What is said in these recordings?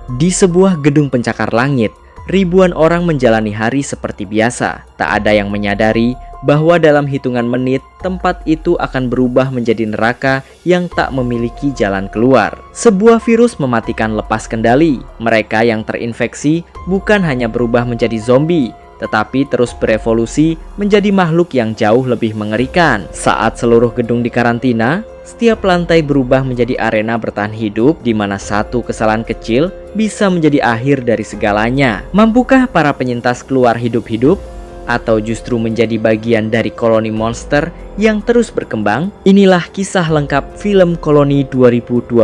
Di sebuah gedung pencakar langit, ribuan orang menjalani hari seperti biasa. Tak ada yang menyadari bahwa dalam hitungan menit, tempat itu akan berubah menjadi neraka yang tak memiliki jalan keluar. Sebuah virus mematikan lepas kendali. Mereka yang terinfeksi bukan hanya berubah menjadi zombie, tetapi terus berevolusi menjadi makhluk yang jauh lebih mengerikan. Saat seluruh gedung dikarantina, setiap lantai berubah menjadi arena bertahan hidup di mana satu kesalahan kecil bisa menjadi akhir dari segalanya. Mampukah para penyintas keluar hidup-hidup? Atau justru menjadi bagian dari koloni monster yang terus berkembang? Inilah kisah lengkap film Koloni 2026.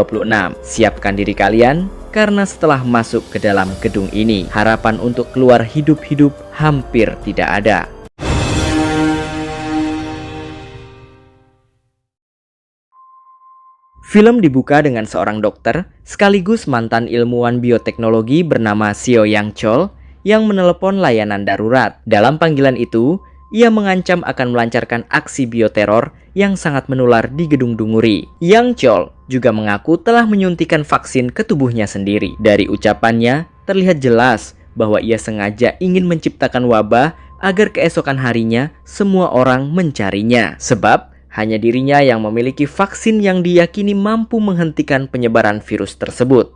Siapkan diri kalian, karena setelah masuk ke dalam gedung ini, harapan untuk keluar hidup-hidup hampir tidak ada. Film dibuka dengan seorang dokter sekaligus mantan ilmuwan bioteknologi bernama Seo Yang Chol yang menelepon layanan darurat. Dalam panggilan itu, ia mengancam akan melancarkan aksi bioteror yang sangat menular di gedung Dunguri. Yang Chol juga mengaku telah menyuntikkan vaksin ke tubuhnya sendiri. Dari ucapannya, terlihat jelas bahwa ia sengaja ingin menciptakan wabah agar keesokan harinya semua orang mencarinya. Sebab hanya dirinya yang memiliki vaksin yang diyakini mampu menghentikan penyebaran virus tersebut.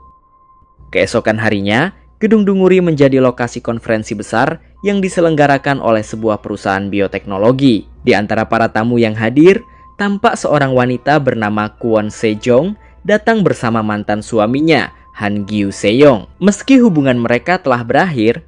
Keesokan harinya, gedung Dunguri menjadi lokasi konferensi besar yang diselenggarakan oleh sebuah perusahaan bioteknologi. Di antara para tamu yang hadir, tampak seorang wanita bernama Kwon Sejong datang bersama mantan suaminya, Han Gyu Seong. Meski hubungan mereka telah berakhir,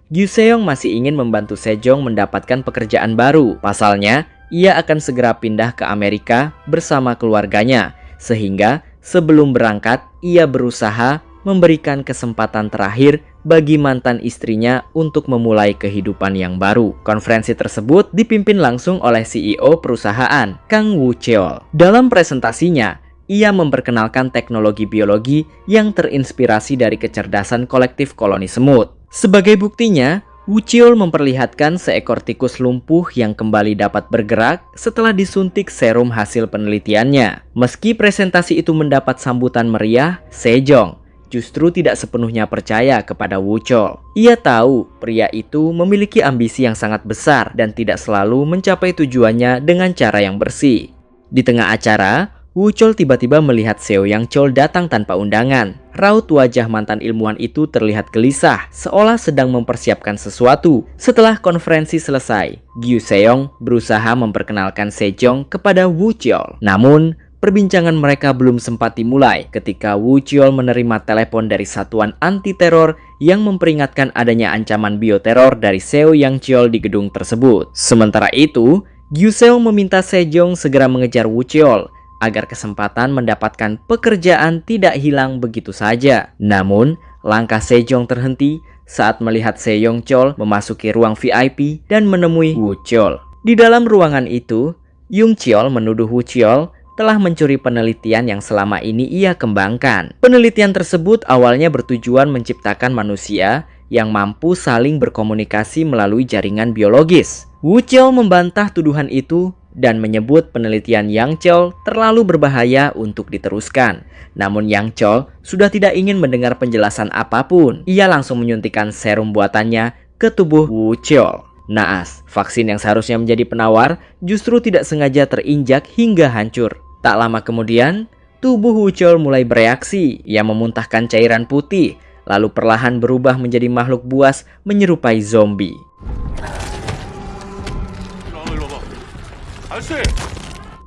Gyu Seong masih ingin membantu Sejong mendapatkan pekerjaan baru. Pasalnya, ia akan segera pindah ke Amerika bersama keluarganya, sehingga sebelum berangkat, ia berusaha memberikan kesempatan terakhir bagi mantan istrinya untuk memulai kehidupan yang baru. Konferensi tersebut dipimpin langsung oleh CEO perusahaan, Kang Woo Cheol. Dalam presentasinya, ia memperkenalkan teknologi biologi yang terinspirasi dari kecerdasan kolektif koloni semut. Sebagai buktinya, Woo Cheol memperlihatkan seekor tikus lumpuh yang kembali dapat bergerak setelah disuntik serum hasil penelitiannya. Meski presentasi itu mendapat sambutan meriah, Sejong justru tidak sepenuhnya percaya kepada Woo Cheol. Ia tahu pria itu memiliki ambisi yang sangat besar dan tidak selalu mencapai tujuannya dengan cara yang bersih. Di tengah acara, Woo Cheol tiba-tiba melihat Seo Yang Chol datang tanpa undangan. Raut wajah mantan ilmuwan itu terlihat gelisah, seolah sedang mempersiapkan sesuatu. Setelah konferensi selesai, Gyu Seong berusaha memperkenalkan Sejong kepada Woo Cheol. Namun, perbincangan mereka belum sempat dimulai ketika Woo Cheol menerima telepon dari satuan anti-teror yang memperingatkan adanya ancaman bioteror dari Seo Yang Chol di gedung tersebut. Sementara itu, Gyu Seong meminta Sejong segera mengejar Woo Cheol agar kesempatan mendapatkan pekerjaan tidak hilang begitu saja. Namun, langkah Sejong terhenti saat melihat Seo Yang Chol memasuki ruang VIP dan menemui Woo Cheol. Di dalam ruangan itu, Yung Cheol menuduh Woo Cheol telah mencuri penelitian yang selama ini ia kembangkan. Penelitian tersebut awalnya bertujuan menciptakan manusia yang mampu saling berkomunikasi melalui jaringan biologis. Woo Cheol membantah tuduhan itu dan menyebut penelitian Yang Chol terlalu berbahaya untuk diteruskan. Namun Yang Chol sudah tidak ingin mendengar penjelasan apapun. Ia langsung menyuntikkan serum buatannya ke tubuh Woo Cheol. Naas, vaksin yang seharusnya menjadi penawar justru tidak sengaja terinjak hingga hancur. Tak lama kemudian, tubuh Woo Cheol mulai bereaksi. Ia memuntahkan cairan putih, lalu perlahan berubah menjadi makhluk buas menyerupai zombie.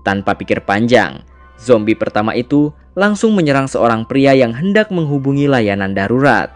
Tanpa pikir panjang, zombie pertama itu langsung menyerang seorang pria yang hendak menghubungi layanan darurat.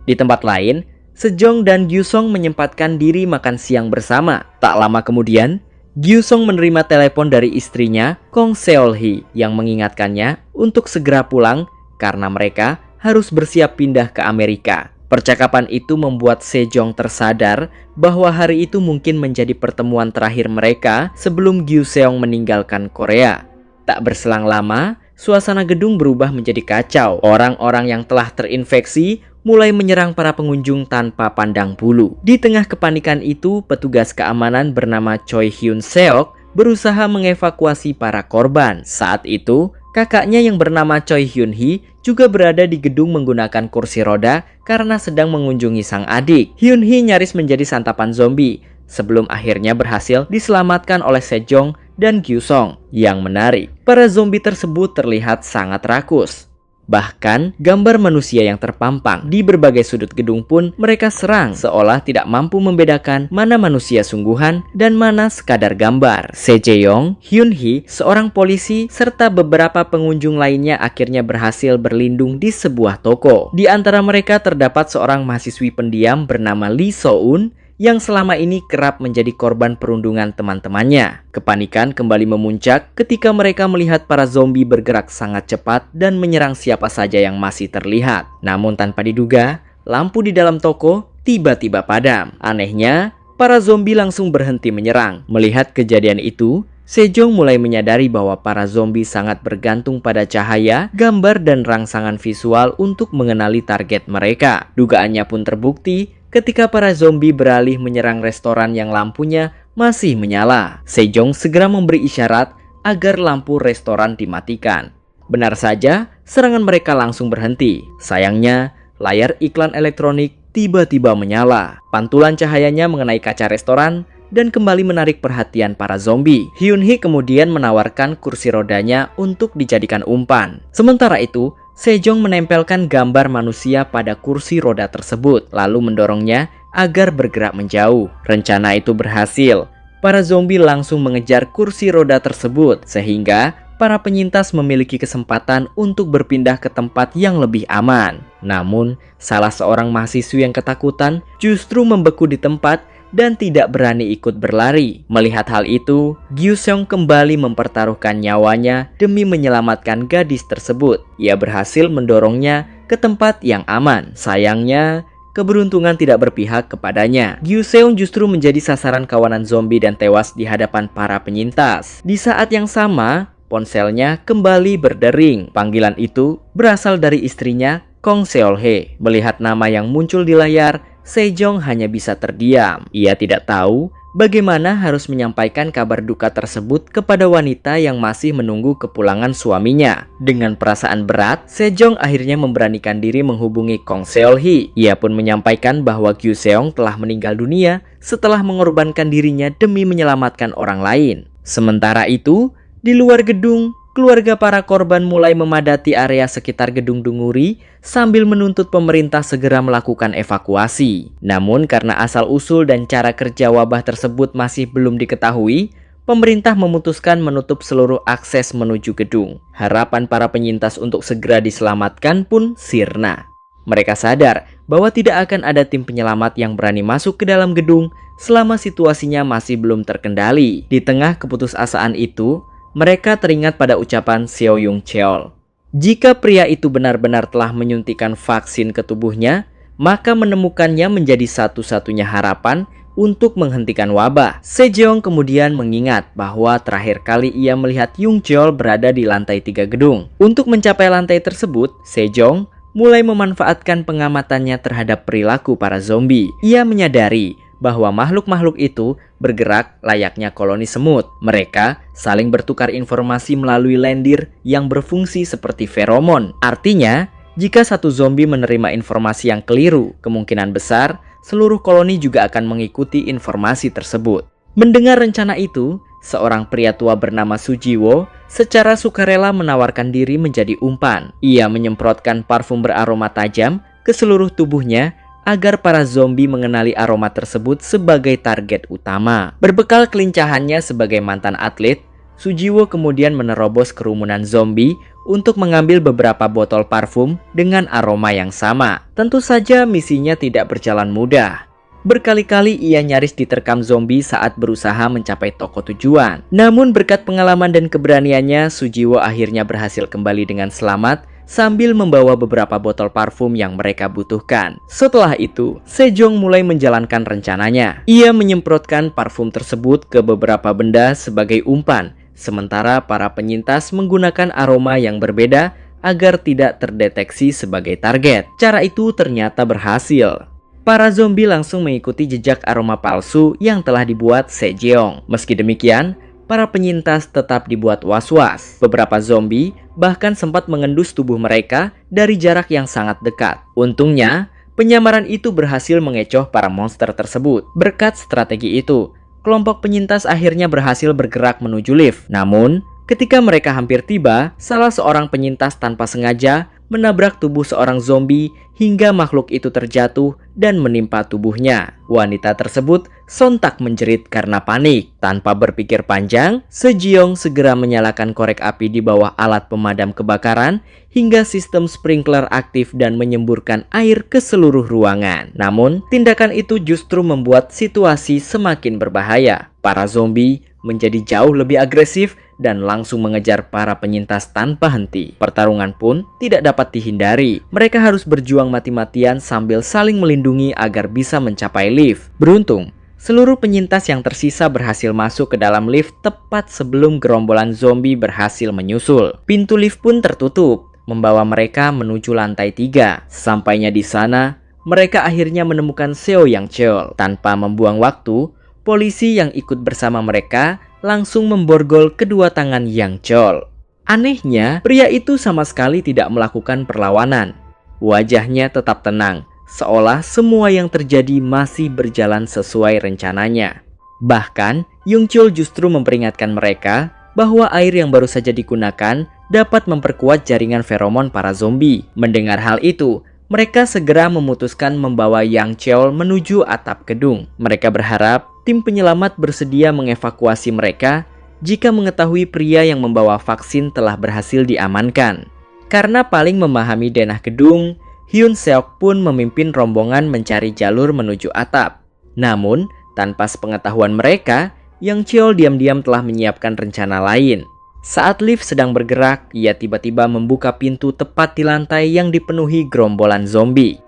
Di tempat lain, Sejong dan Gyusong menyempatkan diri makan siang bersama. Tak lama kemudian, Gyusong menerima telepon dari istrinya, Kong Seol-hee, yang mengingatkannya untuk segera pulang karena mereka harus bersiap pindah ke Amerika. Percakapan itu membuat Sejong tersadar bahwa hari itu mungkin menjadi pertemuan terakhir mereka sebelum Gyu Seong meninggalkan Korea. Tak berselang lama, suasana gedung berubah menjadi kacau. Orang-orang yang telah terinfeksi mulai menyerang para pengunjung tanpa pandang bulu. Di tengah kepanikan itu, petugas keamanan bernama Choi Hyun Seok berusaha mengevakuasi para korban. Saat itu, kakaknya yang bernama Choi Hyun Hee juga berada di gedung menggunakan kursi roda karena sedang mengunjungi sang adik. Hyun Hee nyaris menjadi santapan zombie sebelum akhirnya berhasil diselamatkan oleh Sejong dan Gyu-song. Yang menarik, para zombie tersebut terlihat sangat rakus. Bahkan, gambar manusia yang terpampang di berbagai sudut gedung pun mereka serang, seolah tidak mampu membedakan mana manusia sungguhan dan mana sekadar gambar. Sejong, Hyun Hee, seorang polisi, serta beberapa pengunjung lainnya akhirnya berhasil berlindung di sebuah toko. Di antara mereka terdapat seorang mahasiswi pendiam bernama Lee So-eun yang selama ini kerap menjadi korban perundungan teman-temannya. Kepanikan kembali memuncak ketika mereka melihat para zombie bergerak sangat cepat dan menyerang siapa saja yang masih terlihat. Namun tanpa diduga, lampu di dalam toko tiba-tiba padam. Anehnya, para zombie langsung berhenti menyerang. Melihat kejadian itu, Sejong mulai menyadari bahwa para zombie sangat bergantung pada cahaya, gambar, dan rangsangan visual untuk mengenali target mereka. Dugaannya pun terbukti ketika para zombie beralih menyerang restoran yang lampunya masih menyala. Sejong segera memberi isyarat agar lampu restoran dimatikan. Benar saja, serangan mereka langsung berhenti. Sayangnya, layar iklan elektronik tiba-tiba menyala. Pantulan cahayanya mengenai kaca restoran dan kembali menarik perhatian para zombie. Hyun Hee kemudian menawarkan kursi rodanya untuk dijadikan umpan. Sementara itu, Sejong menempelkan gambar manusia pada kursi roda tersebut, lalu mendorongnya agar bergerak menjauh. Rencana itu berhasil. Para zombie langsung mengejar kursi roda tersebut, sehingga para penyintas memiliki kesempatan untuk berpindah ke tempat yang lebih aman. Namun, salah seorang mahasiswi yang ketakutan justru membeku di tempat dan tidak berani ikut berlari. Melihat hal itu, Gyu-song kembali mempertaruhkan nyawanya demi menyelamatkan gadis tersebut. Ia berhasil mendorongnya ke tempat yang aman. Sayangnya, keberuntungan tidak berpihak kepadanya. Gyu-seong justru menjadi sasaran kawanan zombie dan tewas di hadapan para penyintas. Di saat yang sama, ponselnya kembali berdering. Panggilan itu berasal dari istrinya, Kong Seol-hye. Melihat nama yang muncul di layar, Sejong hanya bisa terdiam. Ia tidak tahu bagaimana harus menyampaikan kabar duka tersebut kepada wanita yang masih menunggu kepulangan suaminya. Dengan perasaan berat, Sejong akhirnya memberanikan diri menghubungi Kong Seol-hye. Ia pun menyampaikan bahwa Gyu-seong telah meninggal dunia setelah mengorbankan dirinya demi menyelamatkan orang lain. Sementara itu, di luar gedung, keluarga para korban mulai memadati area sekitar gedung Dunguri sambil menuntut pemerintah segera melakukan evakuasi. Namun karena asal-usul dan cara kerja wabah tersebut masih belum diketahui, pemerintah memutuskan menutup seluruh akses menuju gedung. Harapan para penyintas untuk segera diselamatkan pun sirna. Mereka sadar bahwa tidak akan ada tim penyelamat yang berani masuk ke dalam gedung selama situasinya masih belum terkendali. Di tengah keputusasaan itu, mereka teringat pada ucapan Seo Yung Cheol. Jika pria itu benar-benar telah menyuntikkan vaksin ke tubuhnya, maka menemukannya menjadi satu-satunya harapan untuk menghentikan wabah. Sejong kemudian mengingat bahwa terakhir kali ia melihat Yung Cheol berada di lantai 3 gedung. Untuk mencapai lantai tersebut, Sejong mulai memanfaatkan pengamatannya terhadap perilaku para zombie. Ia menyadari bahwa makhluk-makhluk itu bergerak layaknya koloni semut. Mereka saling bertukar informasi melalui lendir yang berfungsi seperti feromon. Artinya, jika satu zombie menerima informasi yang keliru, kemungkinan besar seluruh koloni juga akan mengikuti informasi tersebut. Mendengar rencana itu, seorang pria tua bernama Sujiwo secara sukarela menawarkan diri menjadi umpan. Ia menyemprotkan parfum beraroma tajam ke seluruh tubuhnya agar para zombie mengenali aroma tersebut sebagai target utama. Berbekal kelincahannya sebagai mantan atlet, Sujiwo kemudian menerobos kerumunan zombie untuk mengambil beberapa botol parfum dengan aroma yang sama. Tentu saja misinya tidak berjalan mudah. Berkali-kali ia nyaris diterkam zombie saat berusaha mencapai toko tujuan. Namun berkat pengalaman dan keberaniannya, Sujiwo akhirnya berhasil kembali dengan selamat sambil membawa beberapa botol parfum yang mereka butuhkan. Setelah itu, Sejong mulai menjalankan rencananya. Ia menyemprotkan parfum tersebut ke beberapa benda sebagai umpan, sementara para penyintas menggunakan aroma yang berbeda agar tidak terdeteksi sebagai target. Cara itu ternyata berhasil. Para zombie langsung mengikuti jejak aroma palsu yang telah dibuat Sejong. Meski demikian, para penyintas tetap dibuat was-was. Beberapa zombie bahkan sempat mengendus tubuh mereka dari jarak yang sangat dekat. Untungnya, penyamaran itu berhasil mengecoh para monster tersebut. Berkat strategi itu, kelompok penyintas akhirnya berhasil bergerak menuju lift. Namun, ketika mereka hampir tiba, salah seorang penyintas tanpa sengaja menabrak tubuh seorang zombie hingga makhluk itu terjatuh dan menimpa tubuhnya. Wanita tersebut sontak menjerit karena panik. Tanpa berpikir panjang, Sejong segera menyalakan korek api di bawah alat pemadam kebakaran hingga sistem sprinkler aktif dan menyemburkan air ke seluruh ruangan. Namun, tindakan itu justru membuat situasi semakin berbahaya. Para zombie menjadi jauh lebih agresif dan langsung mengejar para penyintas tanpa henti. Pertarungan pun tidak dapat dihindari. Mereka harus berjuang mati-matian sambil saling melindungi agar bisa mencapai lift. Beruntung, seluruh penyintas yang tersisa berhasil masuk ke dalam lift tepat sebelum gerombolan zombie berhasil menyusul. Pintu lift pun tertutup, membawa mereka menuju lantai 3. Sampainya di sana, mereka akhirnya menemukan Seo Yang Cheol. Tanpa membuang waktu, polisi yang ikut bersama mereka langsung memborgol kedua tangan Yang Cheol. Anehnya, pria itu sama sekali tidak melakukan perlawanan. Wajahnya tetap tenang, seolah semua yang terjadi masih berjalan sesuai rencananya. Bahkan, Yung Cheol justru memperingatkan mereka bahwa air yang baru saja digunakan dapat memperkuat jaringan feromon para zombie. Mendengar hal itu, mereka segera memutuskan membawa Yang Cheol menuju atap gedung. Mereka berharap tim penyelamat bersedia mengevakuasi mereka jika mengetahui pria yang membawa vaksin telah berhasil diamankan. Karena paling memahami denah gedung, Hyun Seok pun memimpin rombongan mencari jalur menuju atap. Namun, tanpa sepengetahuan mereka, Yang Cheol diam-diam telah menyiapkan rencana lain. Saat lift sedang bergerak, ia tiba-tiba membuka pintu tepat di lantai yang dipenuhi gerombolan zombie.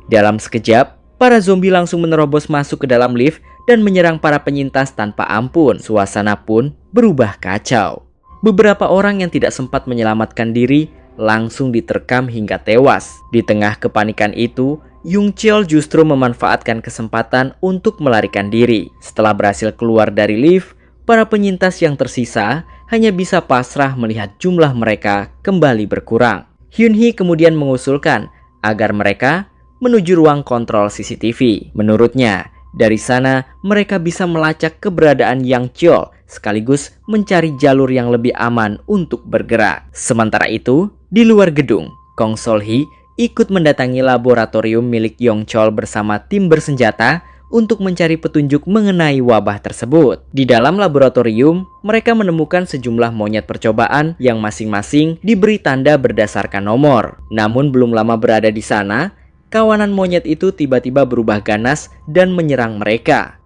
Dalam sekejap, para zombie langsung menerobos masuk ke dalam lift dan menyerang para penyintas tanpa ampun. Suasana pun berubah kacau. Beberapa orang yang tidak sempat menyelamatkan diri langsung diterkam hingga tewas. Di tengah kepanikan itu, Yung Cheol justru memanfaatkan kesempatan untuk melarikan diri. Setelah berhasil keluar dari lift, para penyintas yang tersisa hanya bisa pasrah melihat jumlah mereka kembali berkurang. Hyun Hee kemudian mengusulkan agar mereka menuju ruang kontrol CCTV. Menurutnya, dari sana mereka bisa melacak keberadaan Yang Cheol sekaligus mencari jalur yang lebih aman untuk bergerak. Sementara itu, di luar gedung, Kong Sol Hee ikut mendatangi laboratorium milik Yong Cheol bersama tim bersenjata untuk mencari petunjuk mengenai wabah tersebut. Di dalam laboratorium, mereka menemukan sejumlah monyet percobaan yang masing-masing diberi tanda berdasarkan nomor. Namun belum lama berada di sana, kawanan monyet itu tiba-tiba berubah ganas dan menyerang mereka.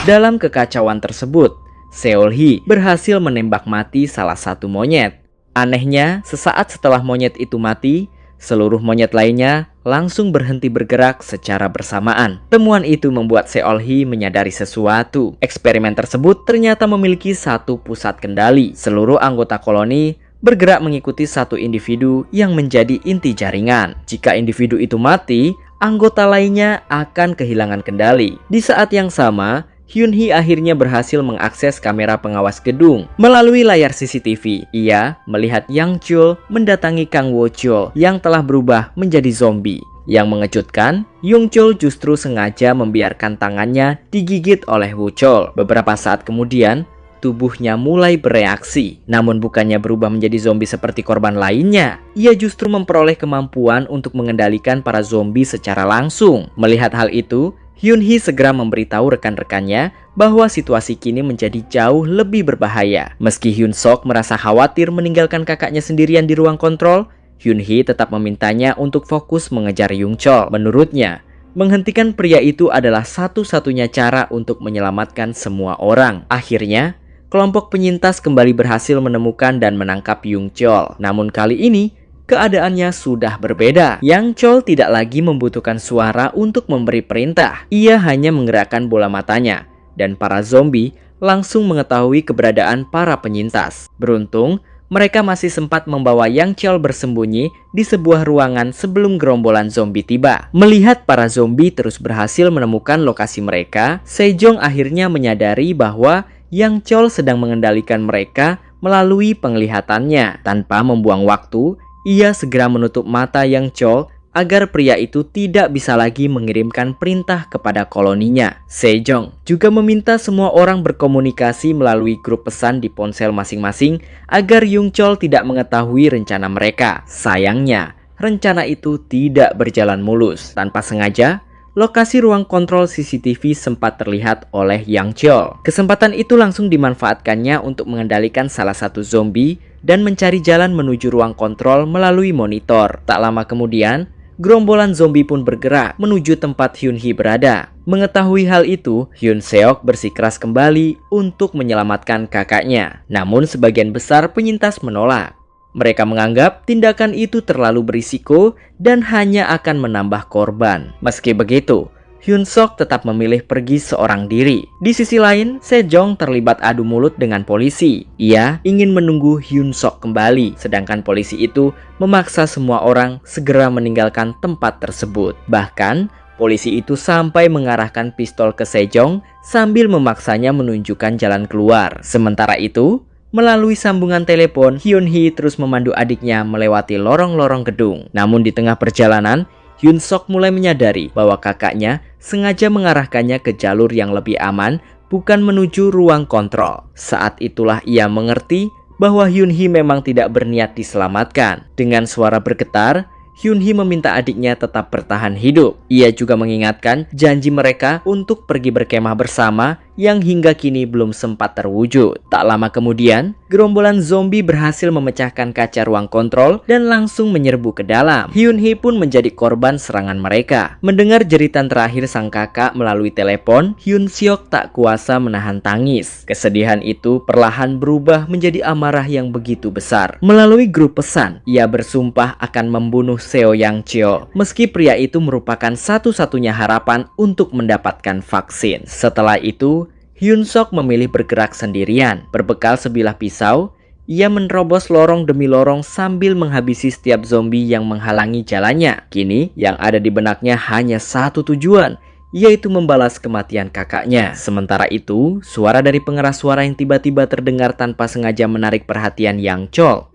Dalam kekacauan tersebut, Seol Hee berhasil menembak mati salah satu monyet. Anehnya, sesaat setelah monyet itu mati, seluruh monyet lainnya langsung berhenti bergerak secara bersamaan. Temuan itu membuat Seol Hee menyadari sesuatu. Eksperimen tersebut ternyata memiliki satu pusat kendali. Seluruh anggota koloni bergerak mengikuti satu individu yang menjadi inti jaringan. Jika individu itu mati, anggota lainnya akan kehilangan kendali. Di saat yang sama, Hyun Hee akhirnya berhasil mengakses kamera pengawas gedung. Melalui layar CCTV, ia melihat Yang Cheol mendatangi Kang Wo Cheol yang telah berubah menjadi zombie. Yang mengejutkan, Yung Cheol justru sengaja membiarkan tangannya digigit oleh Wo Cheol. Beberapa saat kemudian, tubuhnya mulai bereaksi. Namun bukannya berubah menjadi zombie seperti korban lainnya, ia justru memperoleh kemampuan untuk mengendalikan para zombie secara langsung. Melihat hal itu, Hyun Hee segera memberitahu rekan-rekannya bahwa situasi kini menjadi jauh lebih berbahaya. Meski Hyun Sok merasa khawatir meninggalkan kakaknya sendirian di ruang kontrol, Hyun Hee tetap memintanya untuk fokus mengejar Yung Cheol. Menurutnya, menghentikan pria itu adalah satu-satunya cara untuk menyelamatkan semua orang. Akhirnya, kelompok penyintas kembali berhasil menemukan dan menangkap Yung Cheol. Namun kali ini, keadaannya sudah berbeda. Yang Cheol tidak lagi membutuhkan suara untuk memberi perintah. Ia hanya menggerakkan bola matanya, dan para zombie langsung mengetahui keberadaan para penyintas. Beruntung, mereka masih sempat membawa Yang Cheol bersembunyi di sebuah ruangan sebelum gerombolan zombie tiba. Melihat para zombie terus berhasil menemukan lokasi mereka, Sejong akhirnya menyadari bahwa Yang Cheol sedang mengendalikan mereka melalui penglihatannya. Tanpa membuang waktu, ia segera menutup mata Yang Cheol agar pria itu tidak bisa lagi mengirimkan perintah kepada koloninya. Sejong juga meminta semua orang berkomunikasi melalui grup pesan di ponsel masing-masing agar Yung Cheol tidak mengetahui rencana mereka. Sayangnya, rencana itu tidak berjalan mulus. Tanpa sengaja, lokasi ruang kontrol CCTV sempat terlihat oleh Yang Cheol. Kesempatan itu langsung dimanfaatkannya untuk mengendalikan salah satu zombie dan mencari jalan menuju ruang kontrol melalui monitor. Tak lama kemudian, gerombolan zombie pun bergerak menuju tempat Hyun Hee berada. Mengetahui hal itu, Hyun Seok bersikeras kembali untuk menyelamatkan kakaknya. Namun sebagian besar penyintas menolak. Mereka menganggap tindakan itu terlalu berisiko dan hanya akan menambah korban. Meski begitu, Hyun Sok tetap memilih pergi seorang diri. Di sisi lain, Sejong terlibat adu mulut dengan polisi. Ia ingin menunggu Hyun Sok kembali, sedangkan polisi itu memaksa semua orang segera meninggalkan tempat tersebut. Bahkan, polisi itu sampai mengarahkan pistol ke Sejong sambil memaksanya menunjukkan jalan keluar. Sementara itu, melalui sambungan telepon, Hyun Hee terus memandu adiknya melewati lorong-lorong gedung. Namun di tengah perjalanan, Hyun Sok mulai menyadari bahwa kakaknya sengaja mengarahkannya ke jalur yang lebih aman, bukan menuju ruang kontrol. Saat itulah ia mengerti bahwa Hyun Hee memang tidak berniat diselamatkan. Dengan suara bergetar, Hyun Hee meminta adiknya tetap bertahan hidup. Ia juga mengingatkan janji mereka untuk pergi berkemah bersama yang hingga kini belum sempat terwujud. Tak lama kemudian, gerombolan zombie berhasil memecahkan kaca ruang kontrol dan langsung menyerbu ke dalam. Hyun Hee pun menjadi korban serangan mereka. Mendengar jeritan terakhir sang kakak melalui telepon, Hyun Seok tak kuasa menahan tangis. Kesedihan itu perlahan berubah menjadi amarah yang begitu besar. Melalui grup pesan, ia bersumpah akan membunuh Seo Yang Cheol, meski pria itu merupakan satu-satunya harapan untuk mendapatkan vaksin. Setelah itu, Hyun Sok memilih bergerak sendirian. Berbekal sebilah pisau, ia menerobos lorong demi lorong sambil menghabisi setiap zombie yang menghalangi jalannya. Kini, yang ada di benaknya hanya satu tujuan, yaitu membalas kematian kakaknya. Sementara itu, suara dari pengeras suara yang tiba-tiba terdengar tanpa sengaja menarik perhatian Yang Cheol.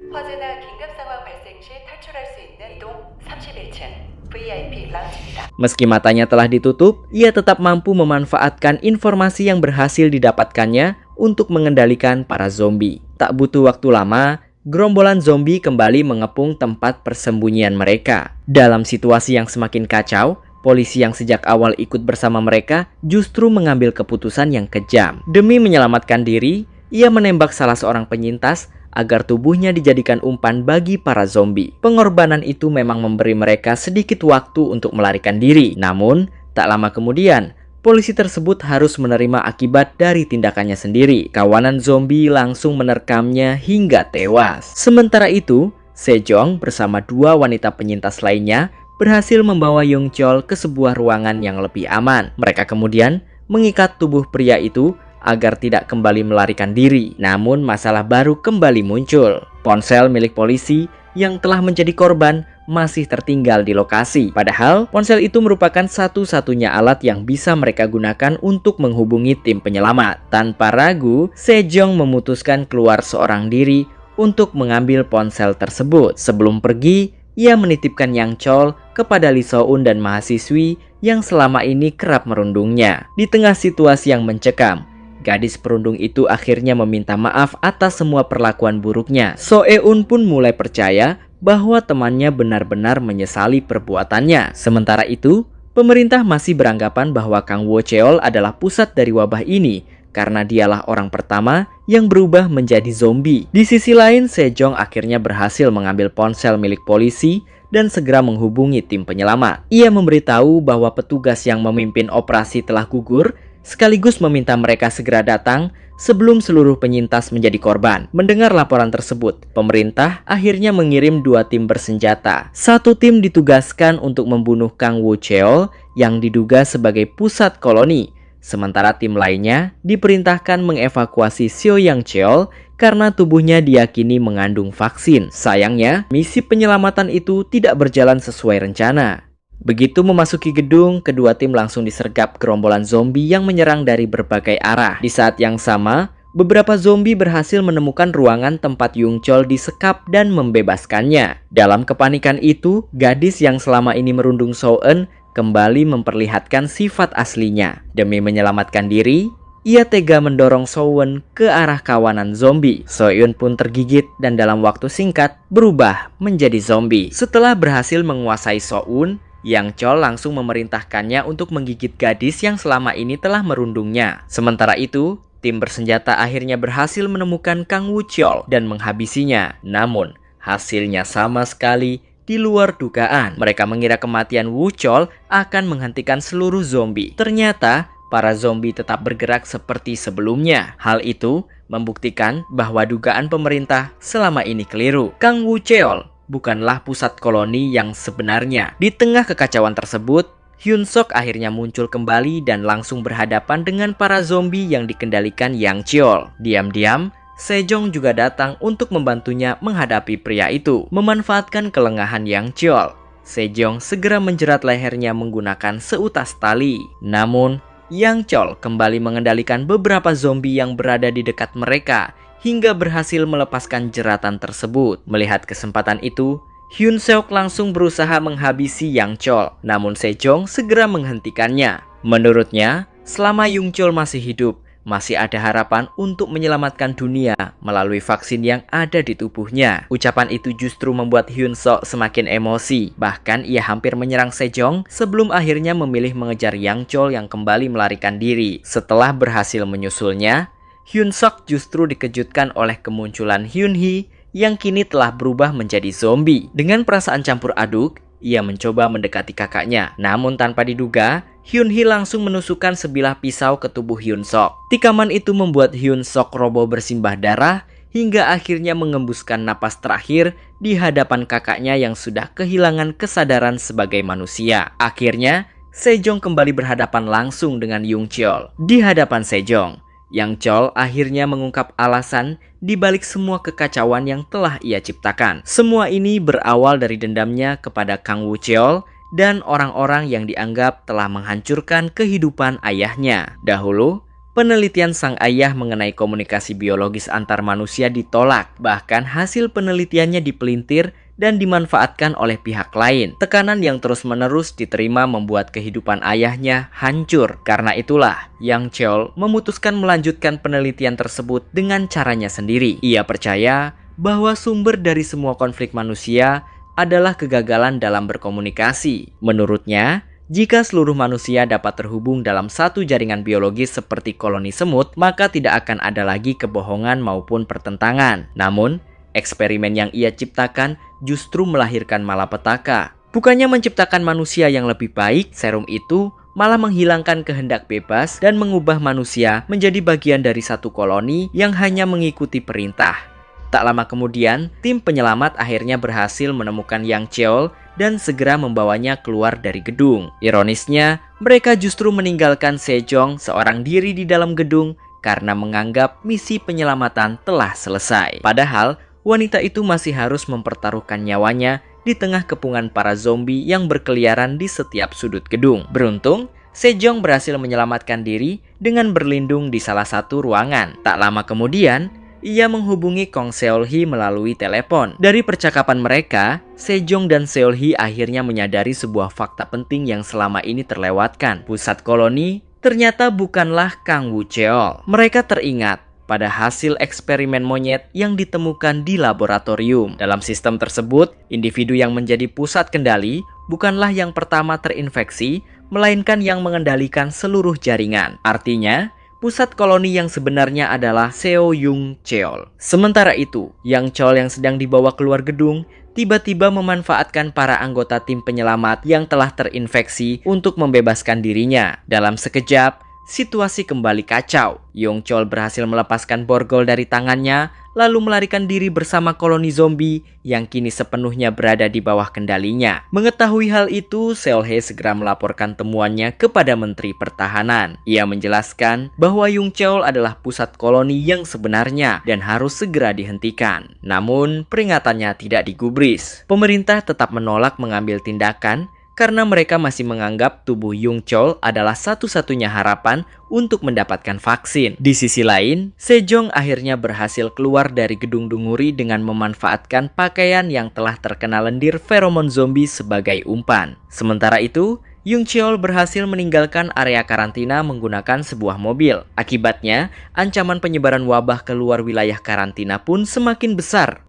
Meski matanya telah ditutup, ia tetap mampu memanfaatkan informasi yang berhasil didapatkannya untuk mengendalikan para zombie. Tak butuh waktu lama, gerombolan zombie kembali mengepung tempat persembunyian mereka. Dalam situasi yang semakin kacau, polisi yang sejak awal ikut bersama mereka justru mengambil keputusan yang kejam. Demi menyelamatkan diri, ia menembak salah seorang penyintas agar tubuhnya dijadikan umpan bagi para zombie. Pengorbanan itu memang memberi mereka sedikit waktu untuk melarikan diri. Namun, tak lama kemudian, polisi tersebut harus menerima akibat dari tindakannya sendiri. Kawanan zombie langsung menerkamnya hingga tewas. Sementara itu, Sejong bersama dua wanita penyintas lainnya berhasil membawa Yung Cheol ke sebuah ruangan yang lebih aman. Mereka kemudian mengikat tubuh pria itu agar tidak kembali melarikan diri. Namun masalah baru kembali muncul. Ponsel milik polisi yang telah menjadi korban masih tertinggal di lokasi. Padahal ponsel itu merupakan satu-satunya alat yang bisa mereka gunakan untuk menghubungi tim penyelamat. Tanpa ragu, Sejong memutuskan keluar seorang diri untuk mengambil ponsel tersebut. Sebelum pergi, ia menitipkan Yang Cheol kepada Lee So-eun dan mahasiswi yang selama ini kerap merundungnya. Di tengah situasi yang mencekam, gadis perundung itu akhirnya meminta maaf atas semua perlakuan buruknya. So-eun pun mulai percaya bahwa temannya benar-benar menyesali perbuatannya. Sementara itu, pemerintah masih beranggapan bahwa Kang Wo Cheol adalah pusat dari wabah ini karena dialah orang pertama yang berubah menjadi zombie. Di sisi lain, Sejong akhirnya berhasil mengambil ponsel milik polisi dan segera menghubungi tim penyelamat. Ia memberitahu bahwa petugas yang memimpin operasi telah gugur, sekaligus meminta mereka segera datang sebelum seluruh penyintas menjadi korban. Mendengar laporan tersebut, pemerintah akhirnya mengirim dua tim bersenjata. Satu tim ditugaskan untuk membunuh Kang Wo Cheol yang diduga sebagai pusat koloni. Sementara tim lainnya diperintahkan mengevakuasi Seo Yang Cheol karena tubuhnya diyakini mengandung vaksin. Sayangnya, misi penyelamatan itu tidak berjalan sesuai rencana. Begitu memasuki gedung, kedua tim langsung disergap gerombolan zombie yang menyerang dari berbagai arah. Di saat yang sama, beberapa zombie berhasil menemukan ruangan tempat Yung Chol disekap dan membebaskannya. Dalam kepanikan itu, gadis yang selama ini merundung So-eun kembali memperlihatkan sifat aslinya. Demi menyelamatkan diri, ia tega mendorong So-eun ke arah kawanan zombie. So-eun pun tergigit dan dalam waktu singkat berubah menjadi zombie. Setelah berhasil menguasai So-eun, Yang Chol langsung memerintahkannya untuk menggigit gadis yang selama ini telah merundungnya. Sementara itu, tim bersenjata akhirnya berhasil menemukan Kang Woo-cheol dan menghabisinya. Namun, hasilnya sama sekali di luar dugaan. Mereka mengira kematian Woo-cheol akan menghentikan seluruh zombie. Ternyata, para zombie tetap bergerak seperti sebelumnya. Hal itu membuktikan bahwa dugaan pemerintah selama ini keliru. Kang Woo-cheol bukanlah pusat koloni yang sebenarnya. Di tengah kekacauan tersebut, Hyun Sok akhirnya muncul kembali dan langsung berhadapan dengan para zombie yang dikendalikan Yang Cheol. Diam-diam, Sejong juga datang untuk membantunya menghadapi pria itu. Memanfaatkan kelengahan Yang Cheol, Sejong segera menjerat lehernya menggunakan seutas tali. Namun, Yang Chol kembali mengendalikan beberapa zombie yang berada di dekat mereka hingga berhasil melepaskan jeratan tersebut. Melihat kesempatan itu, Hyun Seok langsung berusaha menghabisi Yang Chol, namun Sejong segera menghentikannya. Menurutnya, selama Yung Chol masih hidup, masih ada harapan untuk menyelamatkan dunia melalui vaksin yang ada di tubuhnya. Ucapan itu justru membuat Hyun Seok semakin emosi. Bahkan ia hampir menyerang Sejong sebelum akhirnya memilih mengejar Yang Chol yang kembali melarikan diri. Setelah berhasil menyusulnya, Hyun Seok justru dikejutkan oleh kemunculan Hyun Hee yang kini telah berubah menjadi zombie. Dengan perasaan campur aduk, ia mencoba mendekati kakaknya. Namun tanpa diduga, Hyun Hee langsung menusukkan sebilah pisau ke tubuh Hyun Seok. Tikaman itu membuat Hyun Seok roboh bersimbah darah hingga akhirnya mengembuskan napas terakhir di hadapan kakaknya yang sudah kehilangan kesadaran sebagai manusia. Akhirnya, Sejong kembali berhadapan langsung dengan Yung Cheol. Di hadapan Sejong, Yang Chol akhirnya mengungkap alasan di balik semua kekacauan yang telah ia ciptakan. Semua ini berawal dari dendamnya kepada Kang Woo-cheol dan orang-orang yang dianggap telah menghancurkan kehidupan ayahnya. Dahulu, penelitian sang ayah mengenai komunikasi biologis antar manusia ditolak. Bahkan hasil penelitiannya dipelintir dan dimanfaatkan oleh pihak lain. Tekanan yang terus-menerus diterima membuat kehidupan ayahnya hancur. Karena itulah, Yang Cheol memutuskan melanjutkan penelitian tersebut dengan caranya sendiri. Ia percaya bahwa sumber dari semua konflik manusia adalah kegagalan dalam berkomunikasi. Menurutnya, jika seluruh manusia dapat terhubung dalam satu jaringan biologis seperti koloni semut, maka tidak akan ada lagi kebohongan maupun pertentangan. Namun, eksperimen yang ia ciptakan justru melahirkan malapetaka. Bukannya menciptakan manusia yang lebih baik, serum itu malah menghilangkan kehendak bebas dan mengubah manusia menjadi bagian dari satu koloni yang hanya mengikuti perintah. Tak lama kemudian, tim penyelamat akhirnya berhasil menemukan Yang Cheol dan segera membawanya keluar dari gedung. Ironisnya, mereka justru meninggalkan Sejong seorang diri di dalam gedung karena menganggap misi penyelamatan telah selesai. Padahal, wanita itu masih harus mempertaruhkan nyawanya di tengah kepungan para zombie yang berkeliaran di setiap sudut gedung. Beruntung, Sejong berhasil menyelamatkan diri dengan berlindung di salah satu ruangan. Tak lama kemudian, ia menghubungi Kong Seol-hee melalui telepon. Dari percakapan mereka, Sejong dan Seol-hee akhirnya menyadari sebuah fakta penting yang selama ini terlewatkan. Pusat koloni ternyata bukanlah Kang Woo-cheol. Mereka teringat pada hasil eksperimen monyet yang ditemukan di laboratorium. Dalam sistem tersebut, individu yang menjadi pusat kendali bukanlah yang pertama terinfeksi, melainkan yang mengendalikan seluruh jaringan. Artinya, pusat koloni yang sebenarnya adalah Seo Yung Cheol. Sementara itu, Yang Chol yang sedang dibawa keluar gedung tiba-tiba memanfaatkan para anggota tim penyelamat yang telah terinfeksi untuk membebaskan dirinya. Dalam sekejap, situasi kembali kacau. Yung Chol berhasil melepaskan borgol dari tangannya, lalu melarikan diri bersama koloni zombie yang kini sepenuhnya berada di bawah kendalinya. Mengetahui hal itu, Seolhae segera melaporkan temuannya kepada Menteri Pertahanan. Ia menjelaskan bahwa Yongcheol adalah pusat koloni yang sebenarnya dan harus segera dihentikan. Namun, peringatannya tidak digubris. Pemerintah tetap menolak mengambil tindakan karena mereka masih menganggap tubuh Yongcheol adalah satu-satunya harapan untuk mendapatkan vaksin. Di sisi lain, Sejong akhirnya berhasil keluar dari gedung Dunguri dengan memanfaatkan pakaian yang telah terkena lendir feromon zombie sebagai umpan. Sementara itu, Yongcheol berhasil meninggalkan area karantina menggunakan sebuah mobil. Akibatnya, ancaman penyebaran wabah keluar wilayah karantina pun semakin besar.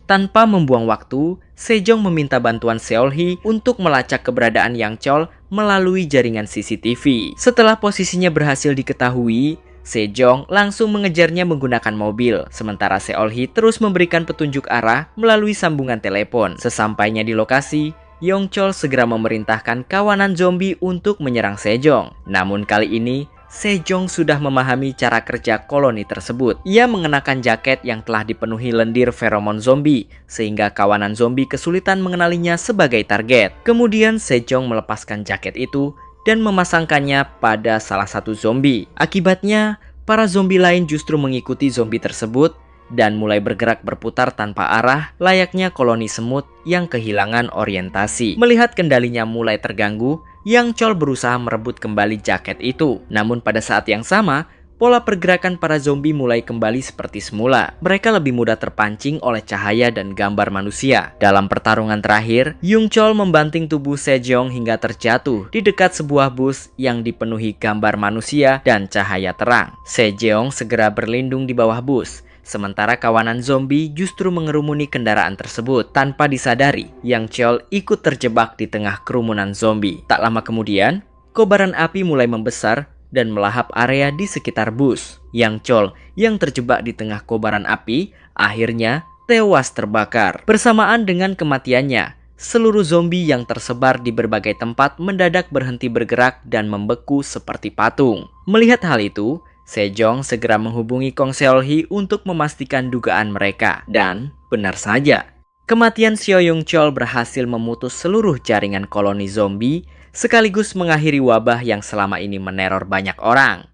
Tanpa membuang waktu, Sejong meminta bantuan Seolhae untuk melacak keberadaan Yongcheol melalui jaringan CCTV. Setelah posisinya berhasil diketahui, Sejong langsung mengejarnya menggunakan mobil, sementara Seolhae terus memberikan petunjuk arah melalui sambungan telepon. Sesampainya di lokasi, Yongcheol segera memerintahkan kawanan zombie untuk menyerang Sejong. Namun kali ini, Sejong sudah memahami cara kerja koloni tersebut. Ia mengenakan jaket yang telah dipenuhi lendir feromon zombie, sehingga kawanan zombie kesulitan mengenalinya sebagai target. Kemudian Sejong melepaskan jaket itu dan memasangkannya pada salah satu zombie. Akibatnya, para zombie lain justru mengikuti zombie tersebut dan mulai bergerak berputar tanpa arah layaknya koloni semut yang kehilangan orientasi. Melihat kendalinya mulai terganggu, Yongcheol berusaha merebut kembali jaket itu. Namun pada saat yang sama, pola pergerakan para zombie mulai kembali seperti semula. Mereka lebih mudah terpancing oleh cahaya dan gambar manusia. Dalam pertarungan terakhir, Yongcheol membanting tubuh Sejong hingga terjatuh di dekat sebuah bus yang dipenuhi gambar manusia dan cahaya terang. Sejong segera berlindung di bawah bus. Sementara kawanan zombie justru mengerumuni kendaraan tersebut. Tanpa disadari, Yongcheol ikut terjebak di tengah kerumunan zombie. Tak lama kemudian, kobaran api mulai membesar dan melahap area di sekitar bus. Yongcheol yang terjebak di tengah kobaran api akhirnya tewas terbakar. Bersamaan dengan kematiannya, seluruh zombie yang tersebar di berbagai tempat mendadak berhenti bergerak dan membeku seperti patung. Melihat hal itu, Sejong segera menghubungi Kong Seolhae untuk memastikan dugaan mereka. Dan benar saja, kematian Seo Yongcheol berhasil memutus seluruh jaringan koloni zombie sekaligus mengakhiri wabah yang selama ini meneror banyak orang.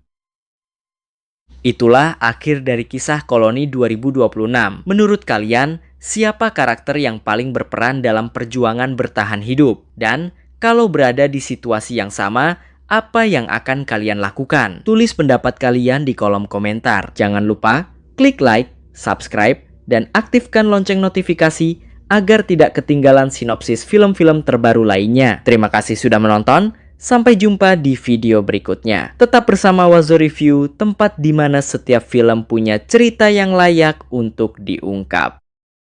Itulah akhir dari kisah koloni 2026. Menurut kalian, siapa karakter yang paling berperan dalam perjuangan bertahan hidup? Dan kalau berada di situasi yang sama, apa yang akan kalian lakukan? Tulis pendapat kalian di kolom komentar. Jangan lupa klik like, subscribe, dan aktifkan lonceng notifikasi agar tidak ketinggalan sinopsis film-film terbaru lainnya. Terima kasih sudah menonton. Sampai jumpa di video berikutnya. Tetap bersama Wazo Review, tempat di mana setiap film punya cerita yang layak untuk diungkap.